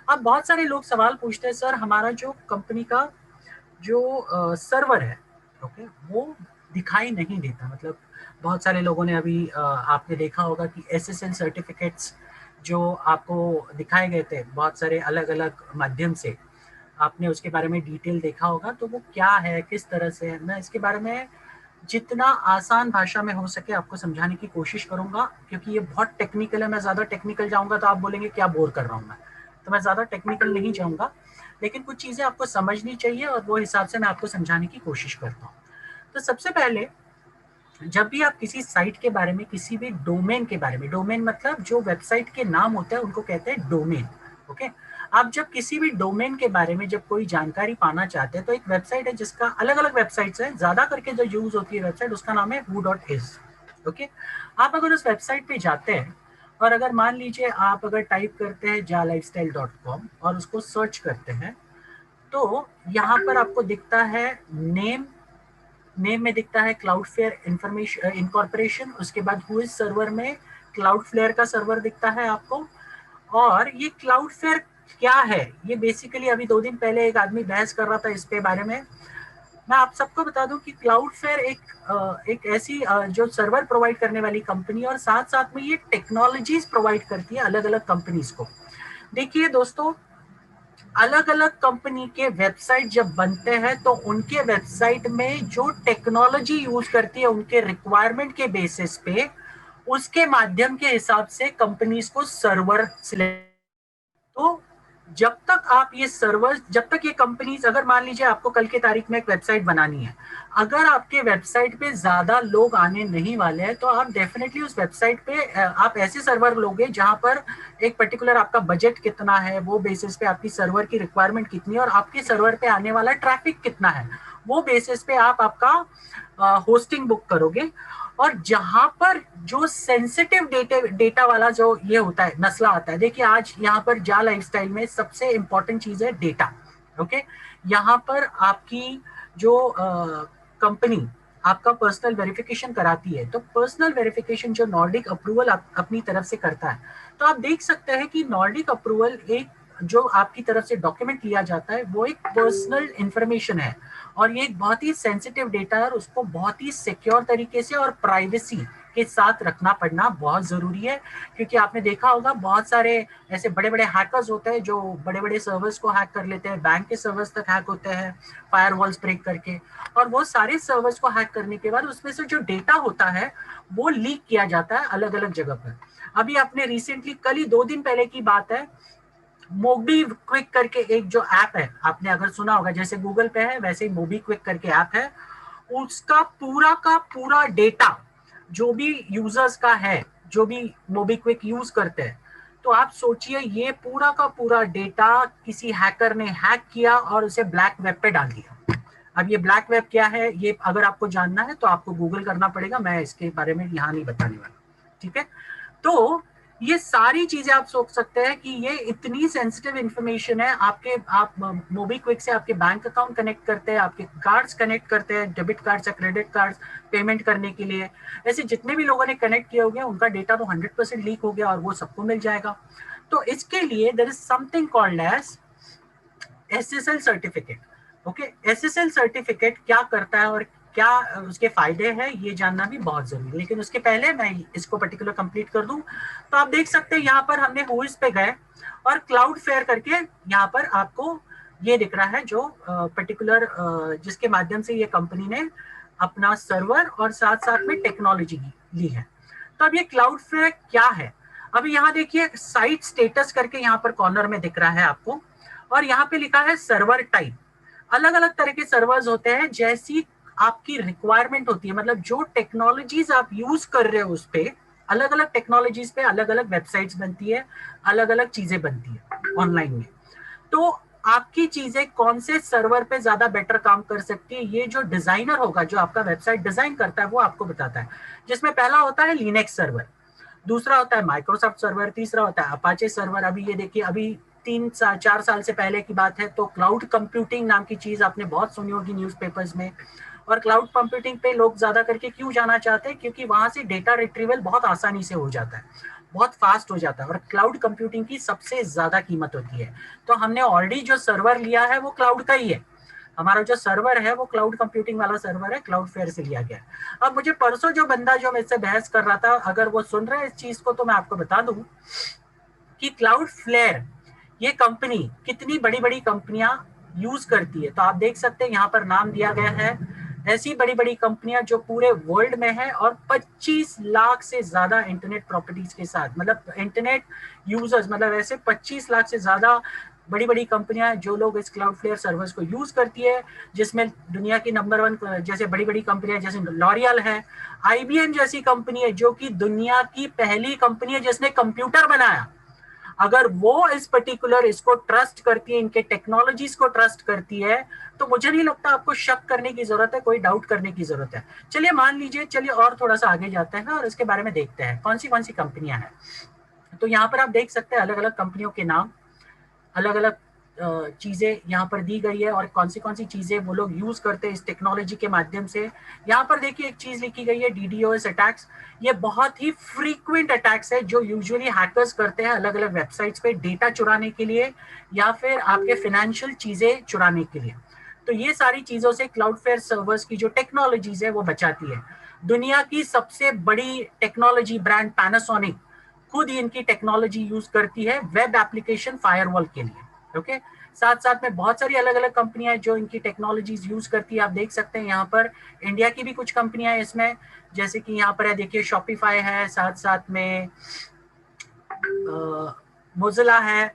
अब बहुत सारे लोग सवाल पूछते हैं, सर हमारा जो कंपनी का जो सर्वर है, ओके, वो दिखाई नहीं देता। मतलब बहुत सारे लोगों ने अभी आपने देखा होगा कि एसएसएल सर्टिफिकेट्स जो आपको दिखाए गए थे बहुत सारे अलग अलग माध्यम से, आपने उसके बारे में डिटेल देखा होगा। तो वो क्या है, किस तरह से है, मैं इसके बारे में जितना आसान भाषा में हो सके आपको समझाने की कोशिश करूंगा, क्योंकि ये बहुत टेक्निकल है। मैं ज़्यादा टेक्निकल जाऊंगा तो आप बोलेंगे क्या बोर कर रहा हूँ मैं, तो मैं ज़्यादा टेक्निकल नहीं जाऊंगा, लेकिन कुछ चीज़ें आपको समझनी चाहिए और वो हिसाब से मैं आपको समझाने की कोशिश करता हूँ। तो सबसे पहले, जब भी आप किसी साइट के बारे में, किसी भी डोमेन के बारे में, डोमेन मतलब जो वेबसाइट के नाम होते हैं उनको कहते हैं डोमेन, ओके। आप जब किसी भी डोमेन के बारे में जब कोई जानकारी पाना चाहते हैं, तो एक वेबसाइट है जिसका, अलग अलग वेबसाइट्स है, ज्यादा करके जो यूज होती है वेबसाइट, उसका नाम है who.is, ओके। आप अगर उस वेबसाइट पे जाते हैं और अगर मान लीजिए आप अगर टाइप करते हैं jalifestyle.com और उसको सर्च करते हैं, तो यहाँ पर आपको दिखता है नेम, नेम में दिखता है क्लाउडफ्लेयर इंफॉर्मेशन इनकॉर्पोरेशन, उसके बाद हुइज सर्वर में क्लाउडफ्लेयर का सर्वर दिखता है आपको। और ये क्लाउडफ्लेयर क्या है, ये बेसिकली अभी 2 दिन पहले एक आदमी बहस कर रहा था इसके बारे में। मैं आप सबको बता दूं कि क्लाउडफ्लेयर एक ऐसी जो सर्वर प्रोवाइड करने वाली कंपनी, और साथ साथ में ये टेक्नोलॉजीज प्रोवाइड करती है अलग अलग कंपनीज को। देखिए दोस्तों, अलग अलग कंपनी के वेबसाइट जब बनते हैं तो उनके वेबसाइट में जो टेक्नोलॉजी यूज करती है उनके रिक्वायरमेंट के बेसिस पे, उसके माध्यम के हिसाब से कंपनीज को सर्वर सिलेक्ट। तो जब तक आप ये सर्वर, जब तक ये कंपनीज, अगर मान लीजिए आपको कल की तारीख में एक वेबसाइट बनानी है, अगर आपके वेबसाइट पे ज्यादा लोग आने नहीं वाले हैं, तो आप डेफिनेटली उस वेबसाइट पे आप ऐसे सर्वर लोगे जहां पर एक पर्टिकुलर आपका बजट कितना है, वो बेसिस पे आपकी सर्वर की रिक्वायरमेंट कितनी है और आपके सर्वर पे आने वाला ट्रैफिक कितना है, वो बेसिस पे आप आपका होस्टिंग बुक करोगे। और जहां पर जो सेंसिटिव डेटा वाला जो ये होता है, मसला आता है, देखिए आज यहाँ पर जा लाइफस्टाइल में सबसे इंपॉर्टेंट चीज है डेटा, ओके। यहाँ पर आपकी जो कंपनी आपका पर्सनल वेरिफिकेशन कराती है, तो पर्सनल वेरिफिकेशन जो नॉर्डिक अप्रूवल अपनी तरफ से करता है, तो आप देख सकते हैं कि नॉर्डिक अप्रूवल एक जो आपकी तरफ से डॉक्यूमेंट लिया जाता है वो एक पर्सनल इंफॉर्मेशन है, और ये एक बहुत ही सेंसिटिव डेटा है और उसको बहुत ही सिक्योर तरीके से और प्राइवेसी के साथ रखना पड़ना बहुत जरूरी है। क्योंकि आपने देखा होगा बहुत सारे ऐसे बड़े बड़े हैकर्स होते हैं जो बड़े बड़े सर्वर्स को हैक कर लेते हैं, बैंक के सर्वर्स तक हैक होते हैं फायरवॉल्स ब्रेक करके, और वो सारे सर्वर्स को हैक करने के बाद उसमें से जो डेटा होता है वो लीक किया जाता है अलग अलग जगह पर। अभी आपने रिसेंटली, कल ही 2 दिन पहले की बात है, मोबी क्विक करके एक जो ऐप है, आपने अगर सुना होगा, जैसे गूगल पे है वैसे ही मोबी क्विक करके ऐप है, उसका पूरा का पूरा डेटा जो भी यूजर्स का है, जो भी मोबी क्विक यूज करते हैं, तो आप सोचिए ये पूरा का पूरा डेटा किसी हैकर ने हैक किया और उसे ब्लैक वेब पे डाल दिया। अब ये ब्लैक वेब क्या है, ये अगर आपको जानना है तो आपको गूगल करना पड़ेगा, मैं इसके बारे में यहाँ नहीं बताने वाला, ठीक है। तो ये सारी चीजें आप सोच सकते हैं कि ये इतनी सेंसिटिव इंफॉर्मेशन है। आपके, आप मोबीक्विक से आपके बैंक अकाउंट कनेक्ट करते हैं, आपके कार्ड्स कनेक्ट करते हैं, डेबिट कार्ड्स या क्रेडिट कार्ड्स पेमेंट करने के लिए, ऐसे जितने भी लोगों ने कनेक्ट किए होंगे उनका डेटा तो 100% लीक हो गया और वो सबको मिल जाएगा। तो इसके लिए there is something called as SSL certificate, okay. SSL certificate क्या करता है और क्या उसके फायदे हैं, ये जानना भी बहुत जरूरी है। लेकिन उसके पहले मैं इसको पर्टिकुलर कंप्लीट कर दूं, तो आप देख सकते हैं यहाँ पर हमने हुइज पे गए और क्लाउड फेयर करके यहाँ पर आपको ये दिख रहा है जो पर्टिकुलर जिसके माध्यम से ये कंपनी ने अपना सर्वर और साथ साथ में टेक्नोलॉजी ली है। तो अब ये क्लाउड फेयर क्या है, अभी यहाँ देखिए साइट स्टेटस करके यहाँ पर कॉर्नर में दिख रहा है आपको, और यहाँ पे लिखा है सर्वर टाइप। अलग अलग तरह के सर्वर्स होते हैं, जैसी आपकी रिक्वायरमेंट होती है, मतलब जो टेक्नोलॉजीज आप यूज कर रहे हो उस पे, अलग अलग टेक्नोलॉजीज पे अलग अलग वेबसाइट्स बनती है, अलग अलग चीजें बनती है ऑनलाइन में। तो आपकी चीजें कौन से सर्वर पे ज्यादा बेटर काम कर सकती है, ये जो डिजाइनर होगा, जो आपका वेबसाइट डिजाइन करता है, वो आपको बताता है। जिसमें पहला होता है लिनक्स सर्वर, दूसरा होता है माइक्रोसॉफ्ट सर्वर, तीसरा होता है अपाचे सर्वर। अभी ये देखिए, अभी 3 4 साल से पहले की बात है तो क्लाउड कंप्यूटिंग नाम की चीज आपने बहुत सुनी होगी न्यूज़पेपर्स में। और क्लाउड कंप्यूटिंग पे लोग ज्यादा करके क्यों जाना चाहते हैं, क्योंकि वहां से डेटा रिट्रीवल बहुत आसानी से हो जाता है। बहुत फास्ट हो जाता है और क्लाउड कंप्यूटिंग की सबसे ज्यादा कीमत होती है। तो हमने ऑलरेडी जो सर्वर लिया है वो क्लाउड का ही है, हमारा जो सर्वर है वो क्लाउड कंप्यूटिंग वाला सर्वर है, क्लाउडफ्लेयर से लिया गया है। अब मुझे परसों जो बंदा जो मेरे से बहस कर रहा था, अगर वो सुन रहे हैं इस चीज को तो मैं आपको बता दूं कि क्लाउडफ्लेयर ये कंपनी कितनी बड़ी बड़ी कंपनियां यूज करती है। तो आप देख सकते हैं यहाँ पर नाम दिया गया है, ऐसी बड़ी बड़ी कंपनियां जो पूरे वर्ल्ड में है और 25 लाख से ज्यादा इंटरनेट प्रॉपर्टीज के साथ, मतलब इंटरनेट यूजर्स, मतलब ऐसे 25 लाख से ज्यादा बड़ी बड़ी कंपनियां जो लोग इस क्लाउडफ्लेयर सर्वर्स को यूज करती है, जिसमें दुनिया की नंबर 1 जैसे बड़ी बड़ी कंपनियां जैसे लॉरियल है, आईबीएम जैसी कंपनी है जो कि दुनिया की पहली कंपनी है जिसने कंप्यूटर बनाया। अगर वो इस पर्टिकुलर इसको ट्रस्ट करती है, इनके टेक्नोलॉजीज को ट्रस्ट करती है, तो मुझे नहीं लगता आपको शक करने की जरूरत है, कोई डाउट करने की जरूरत है। चलिए मान लीजिए, चलिए और थोड़ा सा आगे जाते हैं और इसके बारे में देखते हैं कौन सी कंपनियां हैं। तो यहाँ पर आप देख सकते हैं अलग अलग कंपनियों के नाम, अलग अलग चीजें यहाँ पर दी गई है और कौन सी चीजें वो लोग यूज करते हैं इस टेक्नोलॉजी के माध्यम से। यहाँ पर देखिए एक चीज लिखी गई है, डीडोस अटैक्स। ये बहुत ही फ्रीक्वेंट अटैक्स है जो यूजुअली हैकर्स करते हैं अलग अलग वेबसाइट्स पे डेटा चुराने के लिए या फिर आपके फाइनेंशियल चीजें चुराने के लिए। तो ये सारी चीजों से क्लाउडफ्लेयर सर्वर्स की जो टेक्नोलॉजीज है वो बचाती है। दुनिया की सबसे बड़ी टेक्नोलॉजी ब्रांड पैनासोनिक खुद ही इनकी टेक्नोलॉजी यूज करती है वेब एप्लीकेशन फायरवॉल के लिए। ओके, साथ साथ में बहुत सारी अलग अलग कंपनियां जो इनकी टेक्नोलॉजीज यूज करती है। आप देख सकते हैं यहाँ पर इंडिया की भी कुछ कंपनियां हैं इसमें, जैसे कि यहाँ पर है देखिए शॉपिफाई है, साथ साथ में मोजिला है,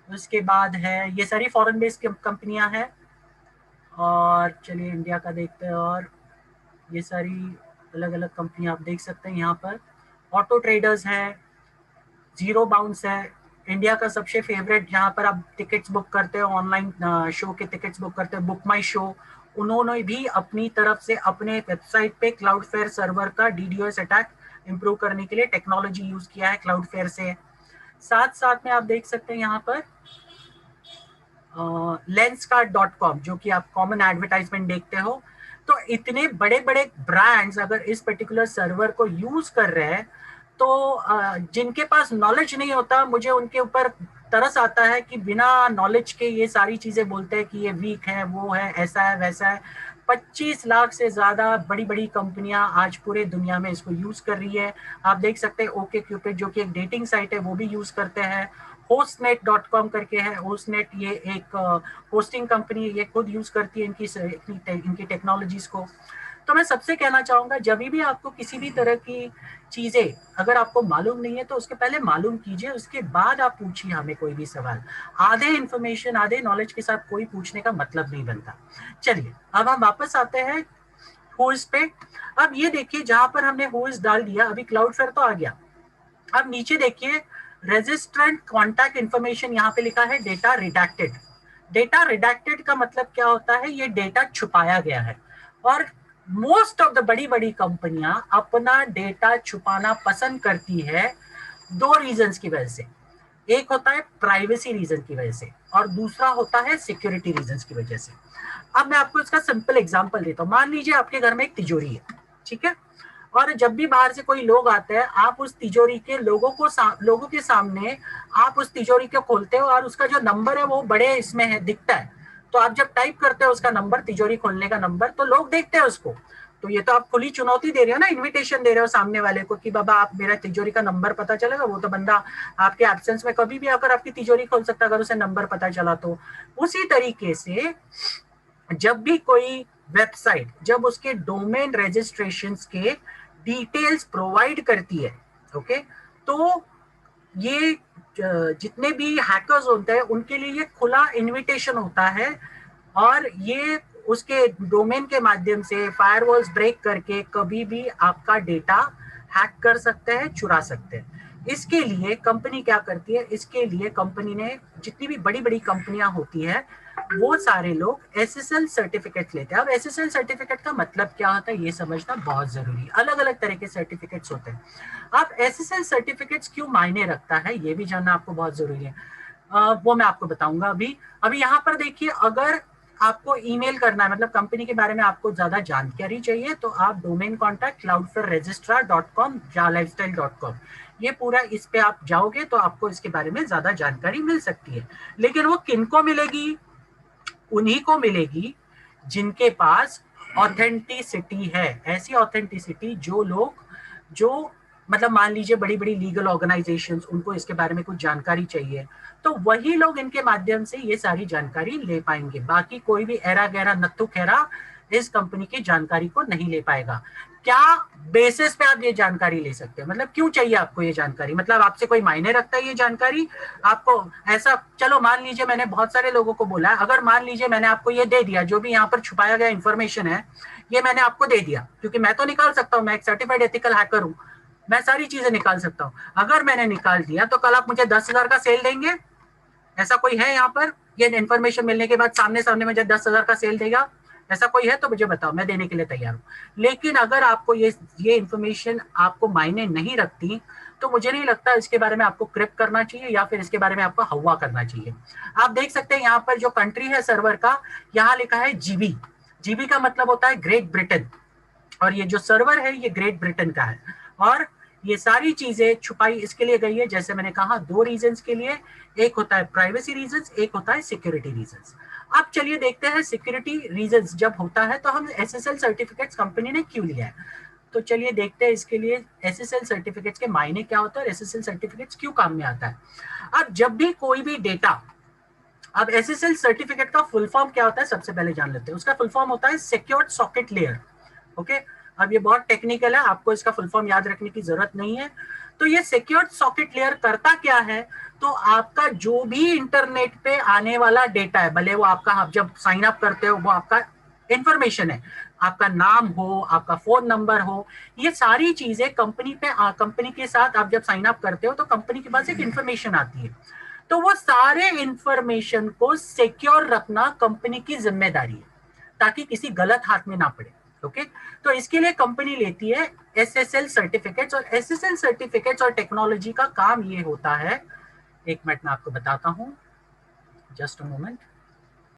उसके बाद है ये सारी फॉरेन बेस्ड कंपनियां हैं। और चलिए इंडिया का देखते हैं, और ये सारी अलग अलग कंपनियां आप देख सकते हैं यहाँ पर। ऑटो ट्रेडर्स है, जीरो बाउंस है, इंडिया का सबसे फेवरेट जहाँ पर आप टिकट्स बुक करते हो, ऑनलाइन शो के टिकट्स बुक करते हो, बुक माई शो। उन्होंने भी अपनी तरफ से अपने वेबसाइट पे क्लाउडफ्लेयर सर्वर का डीडोस अटैक इंप्रूव करने के लिए टेक्नोलॉजी यूज किया है क्लाउडफ्लेयर से। साथ साथ में आप देख सकते हैं यहाँ पर lenskart.com, जो कि आप कॉमन एडवर्टाइजमेंट देखते हो। तो इतने बड़े बड़े ब्रांड्स अगर इस पर्टिकुलर सर्वर को यूज कर रहे हैं, तो जिनके पास नॉलेज नहीं होता, मुझे उनके ऊपर तरस आता है कि बिना नॉलेज के ये सारी चीजें बोलते हैं कि ये वीक है, वो है, ऐसा है, वैसा है। 25 लाख से ज्यादा बड़ी बड़ी कंपनियां आज पूरे दुनिया में इसको यूज कर रही है। आप देख सकते हैं ओके क्यूपिड जो कि एक डेटिंग साइट है वो भी यूज करते हैं। hostnet.com करके है, hostnet ये एक होस्टिंग कंपनी है, ये खुद यूज करती है इनकी टेक्नोलॉजीज को। तो मैं सबसे कहना चाहूंगा जब भी आपको किसी भी तरह की चीजें अगर आपको मालूम नहीं है तो उसके पहले मालूम कीजिए, उसके बाद आप पूछिए हमें कोई भी सवाल। आधे इंफॉर्मेशन आधे नॉलेज के साथ कोई पूछने का मतलब नहीं बनता। चलिए अब हम वापस आते हैं होस्ट पे। अब ये देखिए जहां पर हमने होस्ट डाल दिया, अभी क्लाउडफ्लेयर तो आ गया। अब नीचे देखिए रेजिस्ट्रेंट कॉन्टैक्ट इन्फॉर्मेशन, यहाँ पे लिखा है डेटा रिडैक्टेड। डेटा रिडैक्टेड का मतलब क्या होता है, ये डेटा छुपाया गया है। और मोस्ट ऑफ द बड़ी बड़ी कंपनियां अपना डेटा छुपाना पसंद करती है दो रीजंस की वजह से। एक होता है प्राइवेसी रीजन की वजह से और दूसरा होता है सिक्योरिटी रीजन की वजह से। अब मैं आपको इसका सिंपल एग्जांपल देता हूं। मान लीजिए आपके घर में एक तिजोरी है, ठीक है, और जब भी बाहर से कोई लोग आते हैं, आप उस तिजोरी के लोगों के सामने आप उस तिजोरी को खोलते हो और उसका जो नंबर है वो बड़े इसमें है, दिखता है। तो आप जब टाइप करते हो उसका नंबर, तिजोरी खोलने का नंबर, तो लोग देखते हैं उसको। तो ये तो आप खुली चुनौती दे रहे हो ना, इनविटेशन दे रहे हो सामने वाले को कि बाबा आप मेरा तिजोरी का नंबर पता चलेगा। वो तो बंदा आपके एब्सेंस में कभी भी आकर आपकी तिजोरी खोल सकता है अगर उसे नंबर पता चला तो। उसी तरीके से जब भी कोई वेबसाइट जब उसके डोमेन रजिस्ट्रेशन के डिटेल्स प्रोवाइड करती है, ओके, तो ये जितने भी हैकर्स होते हैं उनके लिए ये खुला इनविटेशन होता है और ये उसके डोमेन के माध्यम से फायरवॉल्स ब्रेक करके कभी भी आपका डेटा हैक कर सकते हैं, चुरा सकते हैं। इसके लिए कंपनी क्या करती है, इसके लिए कंपनी ने जितनी भी बड़ी बड़ी कंपनियां होती है वो सारे लोग एसएसएल सर्टिफिकेट लेते हैं। अब एसएसएल सर्टिफिकेट का मतलब क्या होता है ये समझना बहुत जरूरी है। अलग अलग तरह के सर्टिफिकेट्स होते हैं। अब एसएसएल सर्टिफिकेट्स क्यों मायने रखता है ये भी जानना आपको बहुत जरूरी है। वो मैं आपको बताऊंगा अभी। अभी यहाँ पर देखिए, अगर आपको ईमेल करना है, मतलब कंपनी के बारे में आपको ज्यादा जानकारी चाहिए, तो आप डोमेन कॉन्टैक्ट cloudflareregistrar.com या lifestyle.com ये पूरा इस पे आप जाओगे तो आपको इसके बारे में ज्यादा जानकारी मिल सकती है। लेकिन वो किनको मिलेगी? उन्हीं को मिलेगी जिनके पास ऑथेंटिसिटी है। ऐसी ऑथेंटिसिटी जो लोग, जो मतलब मान लीजिए बड़ी बड़ी लीगल ऑर्गेनाइजेशंस, उनको इसके बारे में कुछ जानकारी चाहिए, तो वही लोग इनके माध्यम से ये सारी जानकारी ले पाएंगे। बाकी कोई भी एरा गैरा नत्थु खेरा इस कंपनी की जानकारी को नहीं ले पाएगा। क्या बेसिस पे आप ये जानकारी ले सकते हैं? मतलब क्यों चाहिए आपको ये जानकारी? मतलब आपसे कोई मायने रखता है ये जानकारी? आपको ऐसा, चलो मान लीजिए मैंने बहुत सारे लोगों को बोला है, अगर मान लीजिए मैंने आपको ये दे दिया, जो भी यहाँ पर छुपाया गया इन्फॉर्मेशन है ये मैंने आपको दे दिया, क्योंकि मैं तो निकाल सकता हूँ, मैं एक सर्टिफाइड एथिकल हैकर हूँ, मैं सारी चीजें निकाल सकता हूँ। अगर मैंने निकाल दिया तो कल आप मुझे 10,000 का सेल देंगे? ऐसा कोई है यहाँ पर? ये इन्फॉर्मेशन मिलने के बाद सामने सामने मुझे 10,000 का सेल देगा? ऐसा कोई है तो मुझे बताओ, मैं देने के लिए तैयार हूँ। लेकिन अगर आपको ये इन्फॉर्मेशन आपको मायने नहीं रखती, तो मुझे नहीं लगता इसके बारे में आपको क्रिप्ट करना चाहिए या फिर इसके बारे में आपको हवा करना चाहिए। आप देख सकते हैं यहाँ पर जो कंट्री है सर्वर का, यहाँ लिखा है जीबी। जीबी का मतलब होता है ग्रेट ब्रिटेन, और ये जो सर्वर है ये ग्रेट ब्रिटेन का है। और ये सारी चीजें छुपाई इसके लिए गई है, जैसे मैंने कहा, दो रीजंस के लिए। एक होता है प्राइवेसी रीजंस, एक होता है सिक्योरिटी रीजंस। अब चलिए देखते हैं सिक्योरिटी रीजंस जब होता है तो हम एसएसएल सर्टिफिकेट्स कंपनी ने क्यों लिया है। तो चलिए देखते हैं इसके लिए एसएसएल सर्टिफिकेट्स के मायने क्या होता है और एसएसएल सर्टिफिकेट्स क्यों काम में आता है। अब जब भी कोई भी डेटा, अब एसएसएल सर्टिफिकेट का फुल फॉर्म क्या होता है सबसे पहले जान लेते हैं। उसका फुल फॉर्म होता है सिक्योर्ड सॉकेट लेयर। ओके, अब ये बहुत टेक्निकल है, आपको इसका फुल फॉर्म याद रखने की जरूरत नहीं है। तो ये सिक्योर्ड सॉकेट लेयर करता क्या है? तो आपका जो भी इंटरनेट पे आने वाला डेटा है, भले वो आपका, आप जब साइन अप करते हो वो आपका इंफॉर्मेशन है, आपका नाम हो, आपका फोन नंबर हो, ये सारी चीजें कंपनी पे, कंपनी के साथ आप जब साइन अप करते हो तो कंपनी के पास एक इंफॉर्मेशन आती है। तो वो सारे इंफॉर्मेशन को सिक्योर रखना कंपनी की जिम्मेदारी है, ताकि किसी गलत हाथ में ना पड़े। ओके, तो इसके लिए कंपनी लेती है एसएसएल सर्टिफिकेट्स, और एसएसएल सर्टिफिकेट्स और टेक्नोलॉजी का काम ये होता है, एक मिनट में आपको बताता हूं, जस्ट अ मोमेंट।